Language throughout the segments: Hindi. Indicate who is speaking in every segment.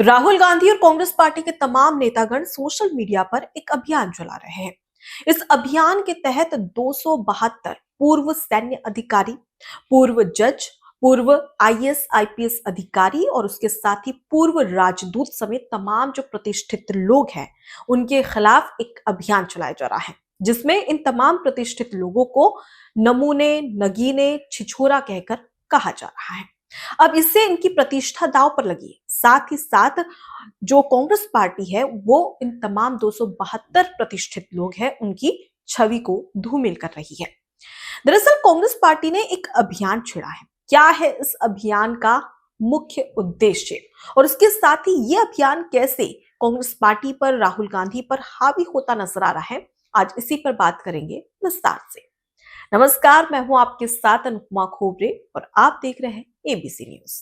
Speaker 1: राहुल गांधी और कांग्रेस पार्टी के तमाम नेतागण सोशल मीडिया पर एक अभियान चला रहे हैं। इस अभियान के तहत 272 पूर्व सैन्य अधिकारी, पूर्व जज, पूर्व आईएएस आईपीएस अधिकारी और उसके साथ ही पूर्व राजदूत समेत तमाम जो प्रतिष्ठित लोग हैं, उनके खिलाफ एक अभियान चलाया जा रहा है, जिसमें इन तमाम प्रतिष्ठित लोगों को नमूने, नगीने, छिछोरा कहकर कहा जा रहा है। अब इससे इनकी प्रतिष्ठा दांव पर लगी है। साथ ही साथ जो कांग्रेस पार्टी है वो इन तमाम 272 प्रतिष्ठित लोग हैं उनकी छवि को धूमिल कर रही है। दरअसल कांग्रेस पार्टी ने एक अभियान छेड़ा है। क्या है इस अभियान का मुख्य उद्देश्य और उसके साथ ही ये अभियान कैसे कांग्रेस पार्टी पर, राहुल गांधी पर हावी होता नजर आ रहा है, आज इसी पर बात करेंगे विस्तार से। नमस्कार, मैं हूं आपके साथ अनुपमा खोबरे और आप देख रहे हैं एबीसी न्यूज।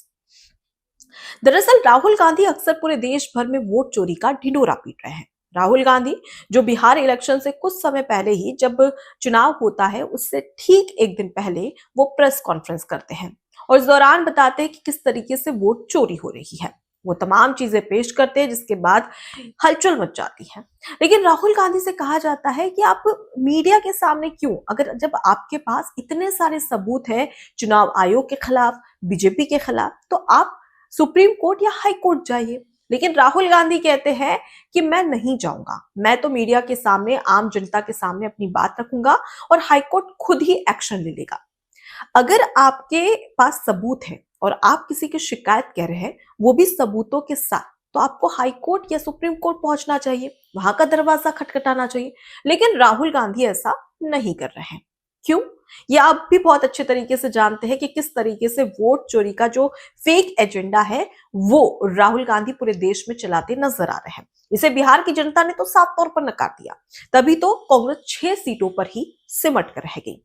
Speaker 1: दरअसल राहुल गांधी अक्सर पूरे देश भर में वोट चोरी का ढिंढोरा पीट रहे हैं। राहुल गांधी जो बिहार इलेक्शन से कुछ समय पहले ही, जब चुनाव होता है उससे ठीक एक दिन पहले वो प्रेस कॉन्फ्रेंस करते हैं और इस दौरान बताते हैं कि किस तरीके से वोट चोरी हो रही है। वो तमाम चीजें पेश करते हैं जिसके बाद हलचल मच जाती है। लेकिन राहुल गांधी से कहा जाता है कि आप मीडिया के सामने क्यों, अगर जब आपके पास इतने सारे सबूत हैं चुनाव आयोग के खिलाफ, बीजेपी के खिलाफ, तो आप सुप्रीम कोर्ट या हाई कोर्ट जाइए। लेकिन राहुल गांधी कहते हैं कि मैं नहीं जाऊंगा, मैं तो मीडिया के सामने, आम जनता के सामने अपनी बात रखूंगा और हाई कोर्ट खुद ही एक्शन ले लेगा। अगर आपके पास सबूत है और आप किसी की शिकायत कह रहे हैं, वो भी सबूतों के साथ, तो आपको हाई कोर्ट या सुप्रीम कोर्ट पहुंचना चाहिए, वहां का दरवाजा खटखटाना चाहिए। लेकिन राहुल गांधी ऐसा नहीं कर रहे हैं। क्यों? ये आप भी बहुत अच्छे तरीके से जानते हैं कि किस तरीके से वोट चोरी का जो फेक एजेंडा है वो राहुल गांधी पूरे देश में चलाते नजर आ रहे हैं। इसे बिहार की जनता ने तो साफ तौर पर नकार दिया, तभी तो कांग्रेस 6 सीटों पर ही सिमट कर रह गई।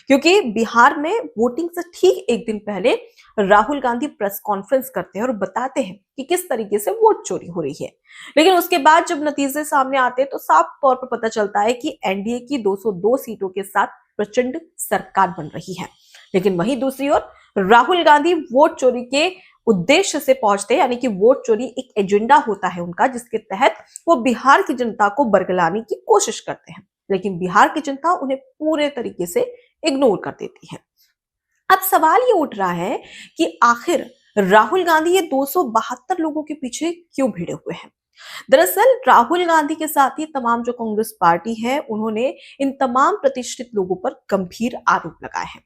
Speaker 1: क्योंकि बिहार में वोटिंग से ठीक एक दिन पहले राहुल गांधी प्रेस कॉन्फ्रेंस करते हैं और बताते हैं कि किस तरीके से वोट चोरी हो रही है। लेकिन उसके बाद जब नतीजे सामने आते हैं तो साफ तौर पर पता चलता है कि एनडीए की 202 सीटों के साथ प्रचंड सरकार बन रही है। लेकिन वहीं दूसरी ओर राहुल गांधी वोट चोरी के उद्देश्य से पहुंचते हैं, यानी कि वोट चोरी एक एजेंडा होता है उनका, जिसके तहत वो बिहार की जनता को बरगलाने की कोशिश करते हैं। लेकिन बिहार की जनता उन्हें पूरे तरीके से इग्नोर कर देती है। अब सवाल ये उठ रहा है कि आखिर राहुल गांधी ये 272 लोगों के पीछे क्यों भिड़े हुए हैं। दरअसल राहुल गांधी के साथ ही तमाम जो कांग्रेस पार्टी है, उन्होंने इन तमाम प्रतिष्ठित लोगों पर गंभीर आरोप लगाए हैं।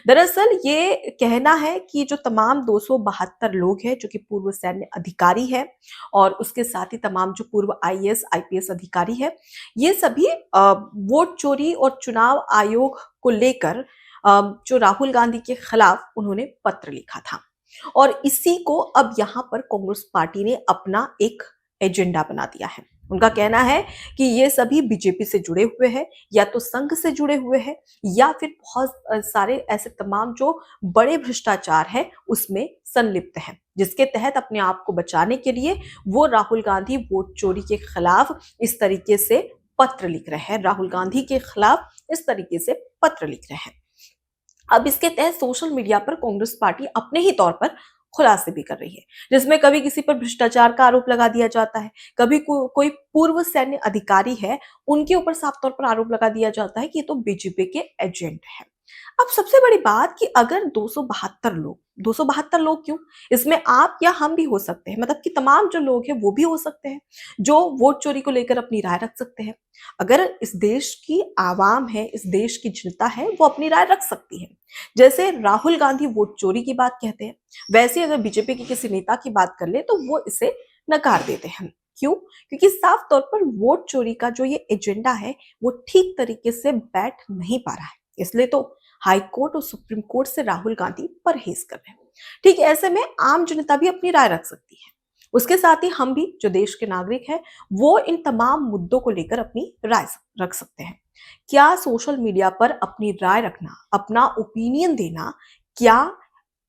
Speaker 1: दरअसल ये कहना है कि जो तमाम 272 लोग हैं जो कि पूर्व सैन्य अधिकारी है और उसके साथ ही तमाम जो पूर्व आईएएस आईपीएस अधिकारी है, ये सभी वोट चोरी और चुनाव आयोग को लेकर जो राहुल गांधी के खिलाफ उन्होंने पत्र लिखा था और इसी को अब यहाँ पर कांग्रेस पार्टी ने अपना एक एजेंडा बना दिया है। उनका कहना है कि ये सभी बीजेपी से जुड़े हुए हैं, या तो संघ से जुड़े हुए हैं, या फिर बहुत सारे ऐसे तमाम जो बड़े भ्रष्टाचार हैं उसमें संलिप्त हैं, जिसके तहत अपने आप को बचाने के लिए वो राहुल गांधी वोट चोरी के खिलाफ इस तरीके से पत्र लिख रहे हैं, राहुल गांधी के खिलाफ इस तरीके से पत्र लिख रहे हैं। अब इसके तहत सोशल मीडिया पर कांग्रेस पार्टी अपने ही तौर पर खुलासे भी कर रही है, जिसमें कभी किसी पर भ्रष्टाचार का आरोप लगा दिया जाता है, कभी कोई पूर्व सैन्य अधिकारी है, उनके ऊपर साफ तौर पर आरोप लगा दिया जाता है कि ये तो बीजेपी के एजेंट है। अब सबसे बड़ी बात कि अगर 272 लोग क्यों, इसमें आप या हम भी हो सकते हैं, मतलब कि तमाम जो लोग हैं वो भी हो सकते हैं जो वोट चोरी को लेकर अपनी राय रख सकते हैं। अगर इस देश की आवाम है, इस देश की जनता है, वो अपनी राय रख सकती है। जैसे राहुल गांधी वोट चोरी की बात कहते हैं, वैसे अगर बीजेपी के किसी नेता की बात कर ले तो वो इसे नकार देते हैं। क्यों? क्योंकि साफ तौर पर वोट चोरी का जो ये एजेंडा है वो ठीक तरीके से बैठ नहीं पा रहा है, इसलिए तो हाई कोर्ट और सुप्रीम कोर्ट से राहुल गांधी परहेज कर रहे हैं। ठीक ऐसे में आम जनता भी अपनी राय रख सकती है। उसके साथ ही हम भी जो देश के नागरिक हैं वो इन तमाम मुद्दों को लेकर अपनी राय रख सकते हैं। क्या सोशल मीडिया पर अपनी राय रखना, अपना ओपिनियन देना, क्या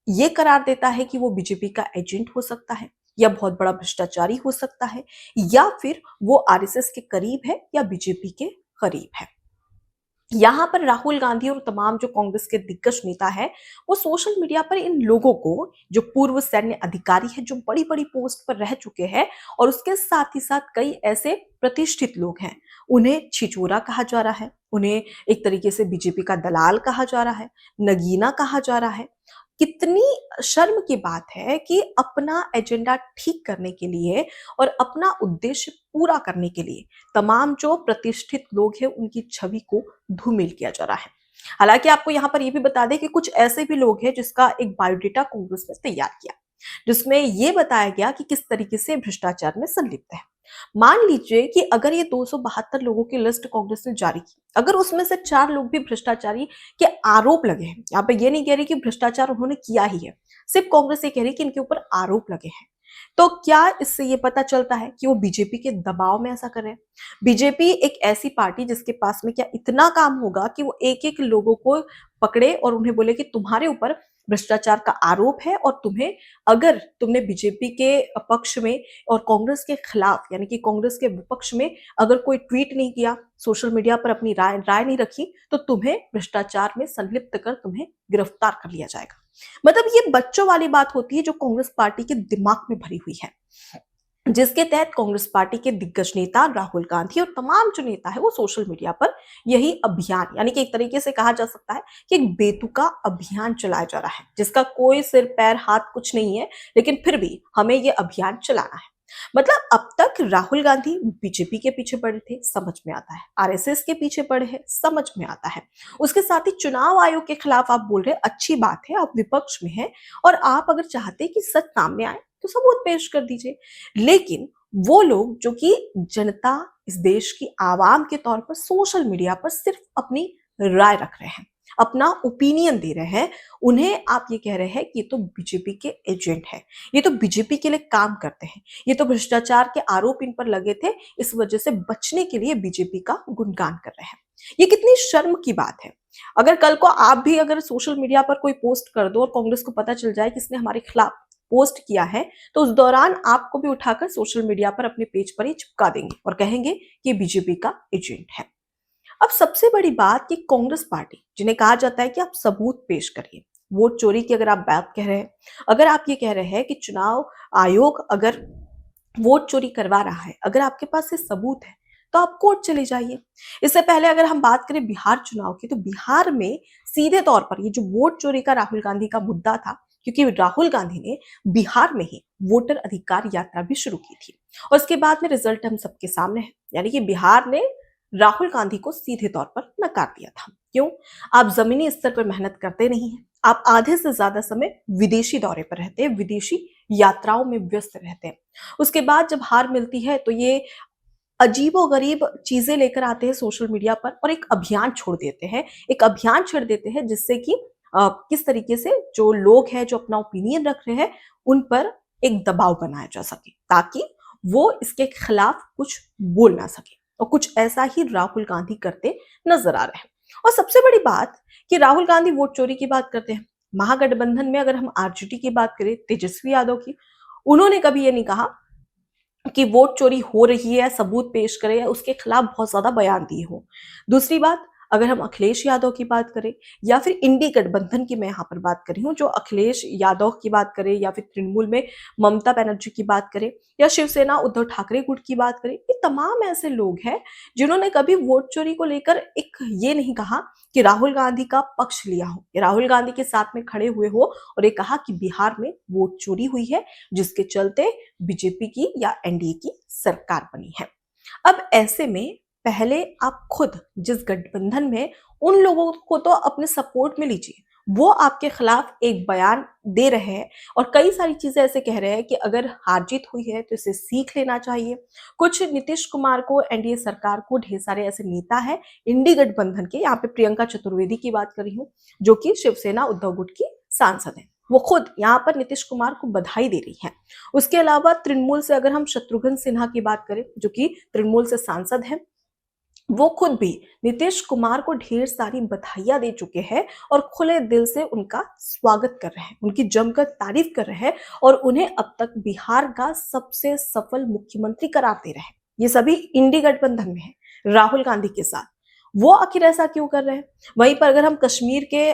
Speaker 1: ये करार देता है कि वो बीजेपी का एजेंट हो सकता है, या बहुत बड़ा भ्रष्टाचारी हो सकता है, या फिर वो आरएसएस के करीब है या बीजेपी के करीब है? यहाँ पर राहुल गांधी और तमाम जो कांग्रेस के दिग्गज नेता है, वो सोशल मीडिया पर इन लोगों को, जो पूर्व सैन्य अधिकारी है, जो बड़ी बड़ी पोस्ट पर रह चुके हैं, और उसके साथ ही साथ कई ऐसे प्रतिष्ठित लोग हैं, उन्हें छिचोरा कहा जा रहा है, उन्हें एक तरीके से बीजेपी का दलाल कहा जा रहा है, नगीना कहा जा रहा है। कितनी शर्म की बात है कि अपना एजेंडा ठीक करने के लिए और अपना उद्देश्य पूरा करने के लिए तमाम जो प्रतिष्ठित लोग हैं उनकी छवि को धूमिल किया जा रहा है। हालांकि आपको यहाँ पर यह भी बता दें कि कुछ ऐसे भी लोग हैं जिसका एक बायोडेटा कांग्रेस ने तैयार किया, जिसमें यह बताया गया कि किस तरीके से भ्रष्टाचार में संलिप्त है। मान लीजिए कि अगर ये 272 लोगों की लिस्ट कांग्रेस ने जारी की, अगर उसमें से 4 लोग भी भ्रष्टाचारी के आरोप लगे हैं, यहाँ पे ये नहीं कह रही कि भ्रष्टाचार उन्होंने किया ही है, सिर्फ कांग्रेस ये कह रही कि इनके ऊपर आरोप लगे हैं, तो क्या इससे ये पता चलता है कि वो बीजेपी के दबाव में ऐसा कर रहे हैं? बीजेपी एक ऐसी पार्टी जिसके पास में क्या इतना काम होगा कि वो एक एक लोगों को पकड़े और उन्हें बोले कि तुम्हारे ऊपर भ्रष्टाचार का आरोप है, और तुम्हें, अगर तुमने बीजेपी के पक्ष में और कांग्रेस के खिलाफ, यानी कि कांग्रेस के विपक्ष में अगर कोई ट्वीट नहीं किया, सोशल मीडिया पर अपनी राय नहीं रखी, तो तुम्हें भ्रष्टाचार में संलिप्त कर तुम्हें गिरफ्तार कर लिया जाएगा। मतलब ये बच्चों वाली बात होती है जो कांग्रेस पार्टी के दिमाग में भरी हुई है, जिसके तहत कांग्रेस पार्टी के दिग्गज नेता राहुल गांधी और तमाम जो नेता है वो सोशल मीडिया पर यही अभियान, यानी कि एक तरीके से कहा जा सकता है कि एक बेतुका अभियान चलाया जा रहा है, जिसका कोई सिर पैर हाथ कुछ नहीं है, लेकिन फिर भी हमें ये अभियान चलाना है। मतलब अब तक राहुल गांधी बीजेपी के पीछे पड़े थे, समझ में आता है, आरएसएस के पीछे पड़े हैं, समझ में आता है, उसके साथ ही चुनाव आयोग के खिलाफ आप बोल रहे हैं, अच्छी बात है, आप विपक्ष में हैं और आप अगर चाहते हैं कि सच सामने आए तो सबूत पेश कर दीजिए। लेकिन वो लोग जो कि जनता, इस देश की आवाम के तौर पर सोशल मीडिया पर सिर्फ अपनी राय रख रहे हैं, अपना ओपिनियन दे रहे हैं, उन्हें आप ये कह रहे हैं कि ये तो बीजेपी के एजेंट है, ये तो बीजेपी के लिए काम करते हैं, ये तो भ्रष्टाचार के आरोप इन पर लगे थे, इस वजह से बचने के लिए बीजेपी का गुणगान कर रहे हैं। ये कितनी शर्म की बात है। अगर कल को आप भी अगर सोशल मीडिया पर कोई पोस्ट कर दो और कांग्रेस को पता चल जाए कि इसने हमारे खिलाफ पोस्ट किया है, तो उस दौरान आपको भी उठाकर सोशल मीडिया पर अपने पेज पर ही चिपका देंगे और कहेंगे कि बीजेपी का एजेंट है। अब सबसे बड़ी बात कि कांग्रेस पार्टी, जिन्हें कहा जाता है कि आप सबूत पेश करिए, वोट चोरी की अगर आप बात कह रहे हैं, अगर आप ये कह रहे हैं कि चुनाव आयोग अगर वोट चोरी करवा रहा है, अगर आपके पास ये सबूत है, तो आप कोर्ट चले जाइए। इससे पहले अगर हम बात करें बिहार चुनाव की, तो बिहार में सीधे तौर पर ये जो वोट चोरी का राहुल गांधी का मुद्दा था, क्योंकि राहुल गांधी ने बिहार में ही वोटर अधिकार यात्रा भी शुरू की थी, और उसके बाद में रिजल्ट हम सबके सामने है, यानी कि बिहार ने राहुल गांधी को सीधे तौर पर नकार दिया था। क्यों? आप जमीनी स्तर पर मेहनत करते नहीं हैं, आप आधे से ज्यादा समय विदेशी दौरे पर रहते हैं, विदेशी यात्राओं में व्यस्त रहते हैं। उसके बाद जब हार मिलती है तो ये अजीबोगरीब चीजें लेकर आते हैं सोशल मीडिया पर और एक अभियान छोड़ देते हैं, एक अभियान छेड़ देते हैं, जिससे कि किस तरीके से जो लोग हैं जो अपना ओपिनियन रख रहे हैं उन पर एक दबाव बनाया जा सके, ताकि वो इसके खिलाफ कुछ बोल ना सके, और कुछ ऐसा ही राहुल गांधी करते नजर आ रहे हैं। और सबसे बड़ी बात कि राहुल गांधी वोट चोरी की बात करते हैं, महागठबंधन में अगर हम आरजेडी की बात करें, तेजस्वी यादव की, उन्होंने कभी ये नहीं कहा कि वोट चोरी हो रही है, सबूत पेश करे, या उसके खिलाफ बहुत ज्यादा बयान दिए हो। दूसरी बात, अगर हम अखिलेश यादव की बात करें या फिर इंडी गठबंधन की मैं यहाँ पर बात कर रही हूँ, जो अखिलेश यादव की बात करें या फिर तृणमूल में ममता बनर्जी की बात करें या शिवसेना उद्धव ठाकरे गुट की बात करें, ये तमाम ऐसे लोग हैं जिन्होंने कभी वोट चोरी को लेकर एक ये नहीं कहा कि राहुल गांधी का पक्ष लिया हो, या राहुल गांधी के साथ में खड़े हुए हो और ये कहा कि बिहार में वोट चोरी हुई है, जिसके चलते बीजेपी की या एनडीए की सरकार बनी है। अब ऐसे में पहले आप खुद जिस गठबंधन में, उन लोगों को तो अपने सपोर्ट में लीजिए, वो आपके खिलाफ एक बयान दे रहे हैं और कई सारी चीजें ऐसे कह रहे हैं कि अगर हार जीत हुई है तो इसे सीख लेना चाहिए। कुछ नीतीश कुमार को, एनडीए सरकार को, ढेर सारे ऐसे नेता हैं इंडी गठबंधन के, यहाँ पे प्रियंका चतुर्वेदी की बात कर रही हूँ, जो कि शिवसेना उद्धव गुट की सांसद है, वो खुद यहाँ पर नीतीश कुमार को बधाई दे रही हैं। उसके अलावा तृणमूल से अगर हम शत्रुघ्न सिन्हा की बात करें, जो कि तृणमूल से सांसद हैं, वो खुद भी नीतीश कुमार को ढेर सारी बधाइयां दे चुके हैं और खुले दिल से उनका स्वागत कर रहे हैं, उनकी जमकर तारीफ कर रहे हैं और उन्हें अब तक बिहार का सबसे सफल मुख्यमंत्री करार दे रहे हैं। ये सभी इंडी गठबंधन में है राहुल गांधी के साथ। वो आखिर ऐसा क्यों कर रहे हैं? वहीं पर अगर हम कश्मीर के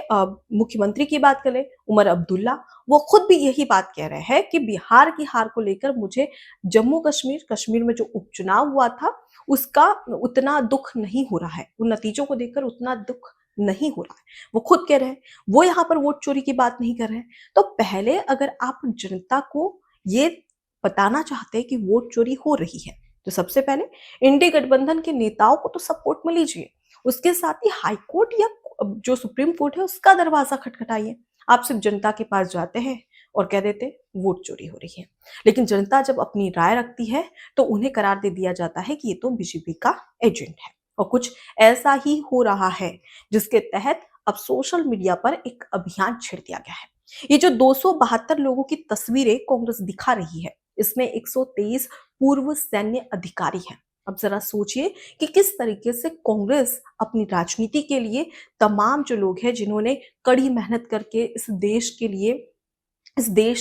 Speaker 1: मुख्यमंत्री की बात करें, उमर अब्दुल्ला, वो खुद भी यही बात कह रहे हैं कि बिहार की हार को लेकर मुझे कश्मीर में जो उपचुनाव हुआ था, उसका उतना दुःख नहीं हो रहा है। उन नतीजों को देखकर उतना दुःख नहीं हो रहा है। वो खुद कह रहे हैं, वो यहाँ पर वोट चोरी की बात नहीं कर रहे हैं। तो पहले अगर आप जनता को ये बताना चाहते हैं कि वोट चोरी हो रही है, तो सबसे पहले इंडी गठबंधन के नेताओं को तो सपोर्ट में लीजिए। उसके साथ ही हाई कोर्ट या जो सुप्रीम कोर्ट है उसका दरवाजा खटखटाइए। आप सिर्फ जनता के पास जाते हैं और कह देते हैं वोट चोरी हो रही है। लेकिन जनता जब अपनी राय रखती है तो उन्हें करार दे दिया जाता है कि ये तो बीजेपी का एजेंट है। और कुछ ऐसा ही हो रहा है, जिसके तहत अब सोशल मीडिया पर एक अभियान छेड़ दिया गया है। ये जो 272 लोगों की तस्वीरें कांग्रेस दिखा रही है, इसमें 123 पूर्व सैन्य अधिकारी हैं। अब जरा सोचिए कि किस तरीके से कांग्रेस अपनी राजनीति के लिए तमाम जो लोग हैं जिन्होंने कड़ी मेहनत करके इस देश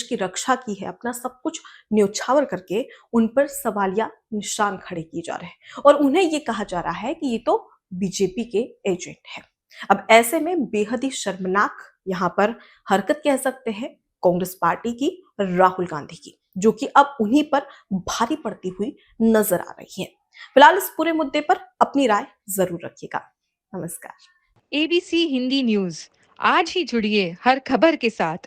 Speaker 1: की रक्षा की है, अपना सब कुछ न्योछावर करके उन पर सवालिया निशान खड़े किए जा रहे हैं और उन्हें ये कहा जा रहा है कि ये तो बीजेपी के एजेंट है। अब ऐसे में बेहद ही शर्मनाक यहाँ पर हरकत कह सकते हैं कांग्रेस पार्टी की, राहुल गांधी की, जो कि अब उन्हीं पर भारी पड़ती हुई नजर आ रही है। फिलहाल इस पूरे मुद्दे पर अपनी राय जरूर रखिएगा। नमस्कार।
Speaker 2: एबीसी हिंदी न्यूज आज ही जुड़िए हर खबर के साथ